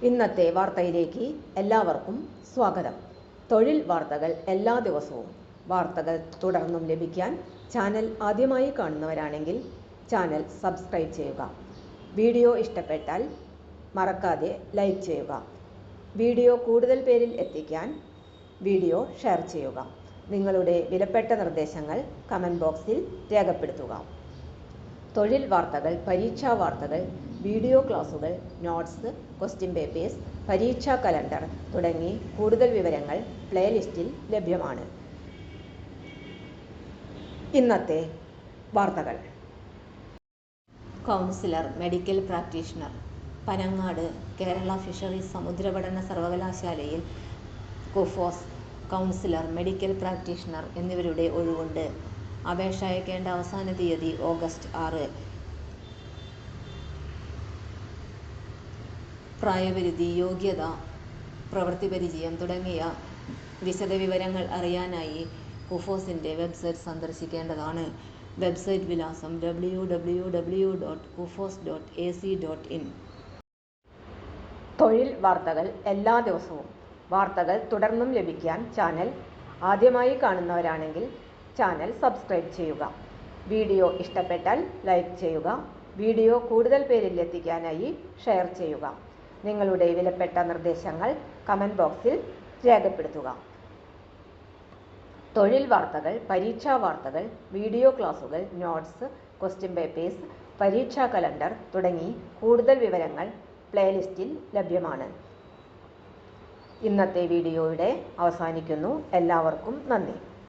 ഇന്നത്തെ വാർത്തയിലേക്ക് എല്ലാവർക്കും സ്വാഗതം. തൊഴിൽ വാർത്തകൾ എല്ലാ ദിവസവും വാർത്തകൾ തുടർന്നും ലഭിക്കാൻ ചാനൽ ആദ്യമായി കാണുന്നവരാണെങ്കിൽ ചാനൽ സബ്സ്ക്രൈബ് ചെയ്യുക. വീഡിയോ ഇഷ്ടപ്പെട്ടാൽ മറക്കാതെ ലൈക്ക് ചെയ്യുക. വീഡിയോ കൂടുതൽ പേരിൽ എത്തിക്കാൻ വീഡിയോ ഷെയർ ചെയ്യുക. നിങ്ങളുടെ വിലപ്പെട്ട നിർദ്ദേശങ്ങൾ കമൻറ്റ് ബോക്സിൽ രേഖപ്പെടുത്തുക. തൊഴിൽ വാർത്തകൾ, പരീക്ഷാ വാർത്തകൾ, വീഡിയോ ക്ലാസുകൾ, നോട്ട്സ്, ക്വസ്റ്റ്യൻ പേപ്പേഴ്സ്, പരീക്ഷാ കലണ്ടർ തുടങ്ങി കൂടുതൽ വിവരങ്ങൾ പ്ലേലിസ്റ്റിൽ ലഭ്യമാണ്. ഇന്നത്തെ വാർത്തകൾ. Counsellor, medical practitioner, Panangad Kerala fisheries സമുദ്രപഠന സർവകലാശാലയിൽ കുഫോസ്, കൗൺസിലർ, മെഡിക്കൽ പ്രാക്ടീഷണർ എന്നിവരുടെ ഒഴിവുണ്ട്. അപേക്ഷ അയക്കേണ്ട അവസാന തീയതി ഓഗസ്റ്റ് 6. പ്രായപരിധി, യോഗ്യത, പ്രവൃത്തി പരിചയം തുടങ്ങിയ വിശദവിവരങ്ങൾ അറിയാനായി കുഫോസിൻ്റെ വെബ്സൈറ്റ് സന്ദർശിക്കേണ്ടതാണ്. വെബ്സൈറ്റ് വിലാസം www.kufos.ac.in. തൊഴിൽ വാർത്തകൾ എല്ലാ ദിവസവും വാർത്തകൾ തുടർന്നും ലഭിക്കാൻ ചാനൽ ആദ്യമായി കാണുന്നവരാണെങ്കിൽ ചാനൽ സബ്സ്ക്രൈബ് ചെയ്യുക. വീഡിയോ ഇഷ്ടപ്പെട്ടാൽ ലൈക്ക് ചെയ്യുക. വീഡിയോ കൂടുതൽ പേരിൽ എത്തിക്കാനായി ഷെയർ ചെയ്യുക. നിങ്ങളുടെ വിലപ്പെട്ട നിർദ്ദേശങ്ങൾ കമൻറ്റ് ബോക്സിൽ രേഖപ്പെടുത്തുക. തൊഴിൽ വാർത്തകൾ, പരീക്ഷാ വാർത്തകൾ, വീഡിയോ ക്ലാസുകൾ, നോട്ട്സ്, ക്വസ്റ്റ്യൻ പേപ്പേഴ്സ്, പരീക്ഷാ കലണ്ടർ തുടങ്ങി കൂടുതൽ വിവരങ്ങൾ പ്ലേലിസ്റ്റിൽ ലഭ്യമാണ്. ഇന്നത്തെ വീഡിയോയുടെ അവസാനിക്കുന്നു. എല്ലാവർക്കും നന്ദി.